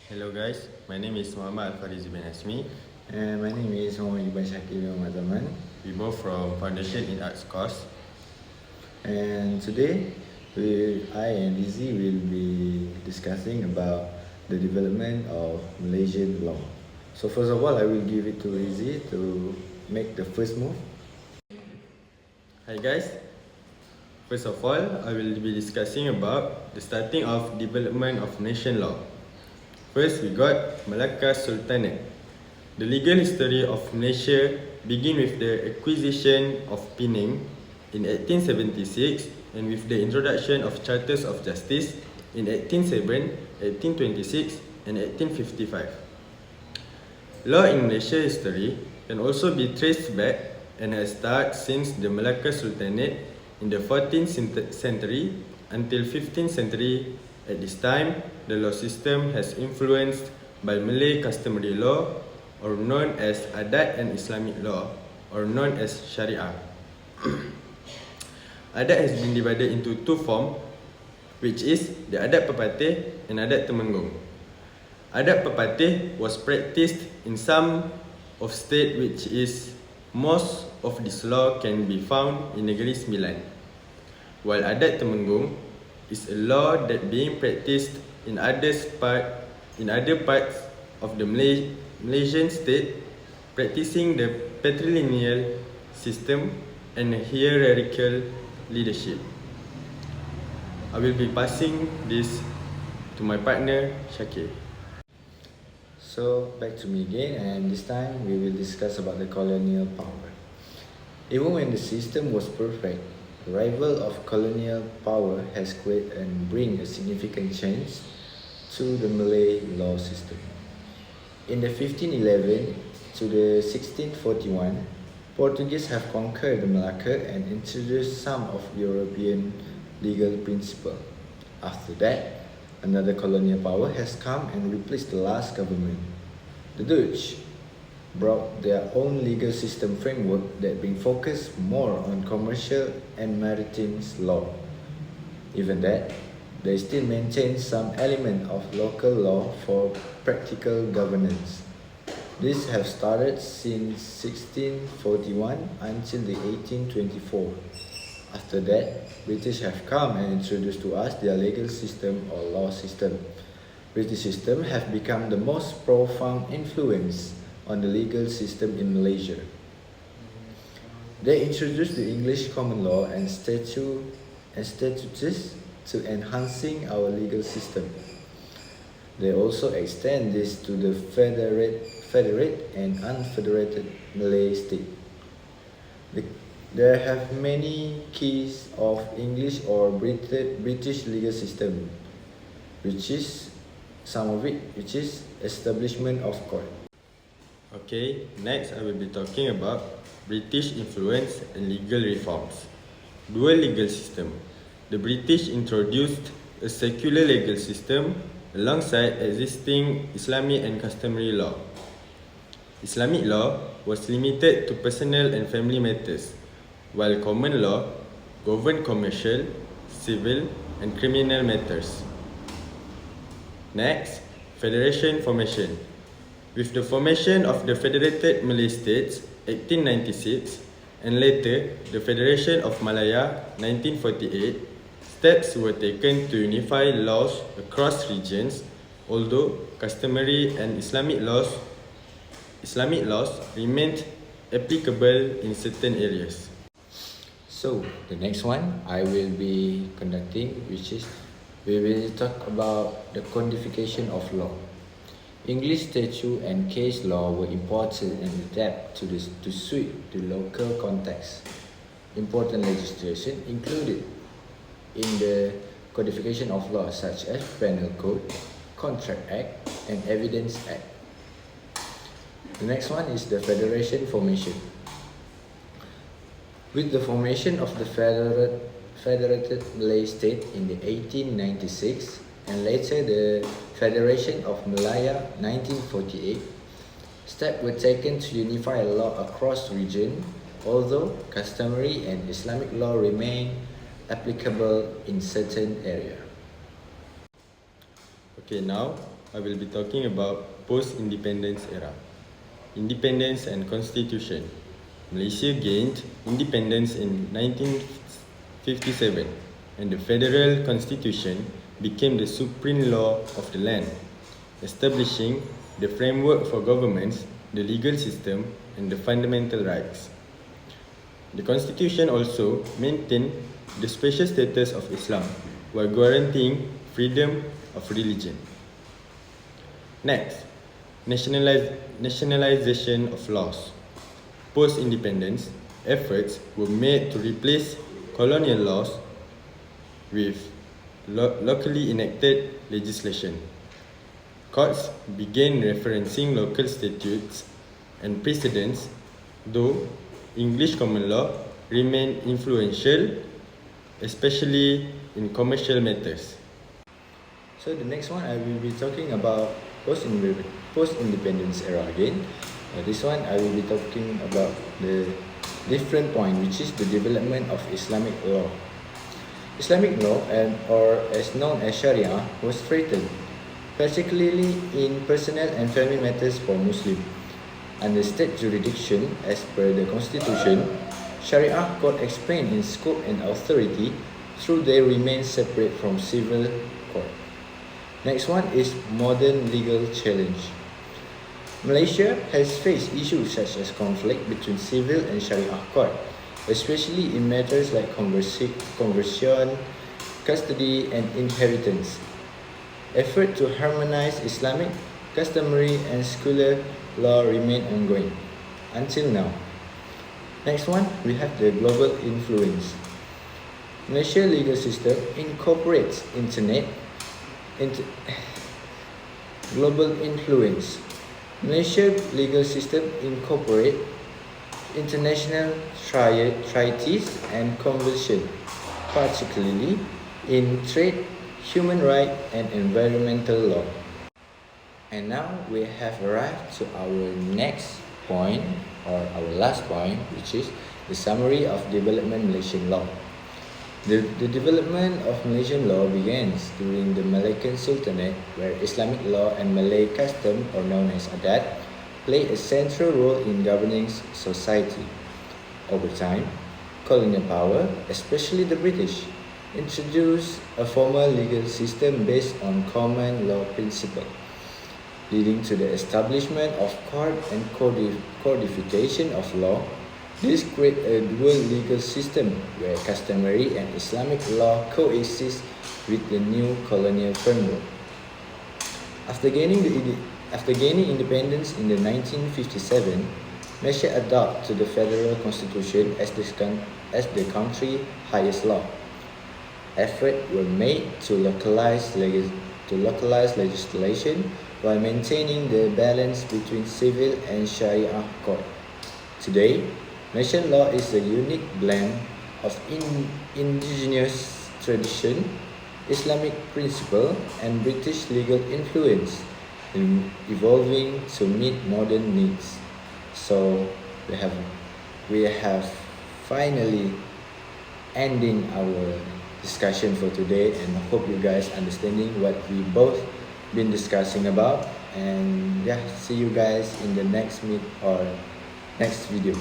Hello guys, my name is Muhammad Al-Farizi bin Asmi. And my name is Muhammad Ibn Shakir bin Mazaman. We both from Foundation in Arts course. And today, I and Lizzie will be discussing about the development of Malaysian law. So first of all, I will give it to Lizzie to make the first move. Hi guys, first of all, I will be discussing about the starting of development of Malaysian law. First, we got Malacca Sultanate. The legal history of Malaysia begin with the acquisition of Penang in 1876 and with the introduction of Charters of Justice in 1807, 1826 and 1855. Law in Malaysia history can also be traced back and has started since the Malacca Sultanate in the 14th century until 15th century. At this time, the law system has influenced by Malay customary law, or known as Adat and Islamic law, or known as Sharia. Adat has been divided into two forms, which is the Adat Pepatih and Adat Temenggung. Adat Pepatih was practiced in some of state, which is most of this law can be found in Negeri Sembilan, while Adat Temenggung is a law that being practiced in other parts of the Malaysian state, practicing the patrilineal system and hierarchical leadership. I will be passing this to my partner Shakir. So back to me again, and this time we will discuss about the colonial power. Even when the system was perfect, the arrival of colonial power has created and bring a significant change to the Malay law system. In the 1511 to the 1641, Portuguese have conquered the Malacca and introduced some of European legal principles. After that, another colonial power has come and replaced the last government. The Dutch brought their own legal system framework that being focused more on commercial and maritime law. Even that, they still maintain some element of local law for practical governance. These have started since 1641 until the 1824. After that, British have come and introduced to us their legal system or law system. British system have become the most profound influence on the legal system in Malaysia. They introduced the English common law and statutes to enhancing our legal system. They also extend this to the federate and unfederated Malay state. There have many keys of English or British legal system, which is establishment of court. Okay, next I will be talking about British influence and legal reforms. Dual legal system. The British introduced a secular legal system alongside existing Islamic and customary law. Islamic law was limited to personal and family matters, while common law governed commercial, civil, and criminal matters. Next, Federation formation. With the formation of the Federated Malay States 1896 and later the Federation of Malaya 1948, steps were taken to unify laws across regions, although customary and Islamic laws remained applicable in certain areas. So the next one I will be conducting, which is we will talk about the codification of law. English statute and case law were imported and adapted to suit the local context. Important legislation included in the codification of law such as Penal Code, Contract Act, and Evidence Act. The next one is the Federation formation. With the formation of the Federated Malay State in the 1896 and later the Federation of Malaya 1948, steps were taken to unify law across region, although customary and Islamic law remain applicable in certain areas. Okay, now I will be talking about post-independence era. Independence and Constitution. Malaysia gained independence in 1957 and the Federal Constitution became the supreme law of the land, establishing the framework for governments, the legal system, and the fundamental rights. The Constitution also maintained the special status of Islam while guaranteeing freedom of religion. Next, nationalization of laws. Post-independence, efforts were made to replace colonial laws with locally enacted legislation. Courts began referencing local statutes and precedents, though English common law remained influential, especially in commercial matters. So the next one I will be talking about post-independence era again. This one I will be talking about the different point, which is the development of Islamic law. Islamic law, or as known as Sharia, was threatened, particularly in personal and family matters for Muslims. Under state jurisdiction, as per the Constitution, Sharia court expand in scope and authority, through they remain separate from civil court. Next one is modern legal challenge. Malaysia has faced issues such as conflict between civil and Sharia court, especially in matters like conversion, custody, and inheritance. Effort to harmonize Islamic, customary, and secular law remain ongoing until now. Next one, we have the global influence. Malaysia legal system incorporates global influence. Malaysia legal system incorporate international treaties and conventions, particularly in trade, human rights, and environmental law. And now we have arrived to our next point, or our last point, which is the summary of development Malaysian law. The development of Malaysian law begins during the Malaccan Sultanate, where Islamic law and Malay custom, or known as adat, play a central role in governing society. Over time, colonial power, especially the British, introduced a formal legal system based on common law principles, leading to the establishment of court and codification of law. This creates a dual legal system where customary and Islamic law coexist with the new colonial framework. After gaining independence in the 1957, Malaysia adopted the Federal Constitution as the country's highest law. Efforts were made to localize legislation while maintaining the balance between civil and Sharia court. Today, Malaysian law is a unique blend of indigenous tradition, Islamic principle, and British legal influence, evolving to meet modern needs. So we have finally ending our discussion for today, and I hope you guys understanding what we both been discussing about. And yeah, see you guys in the next meet or next video.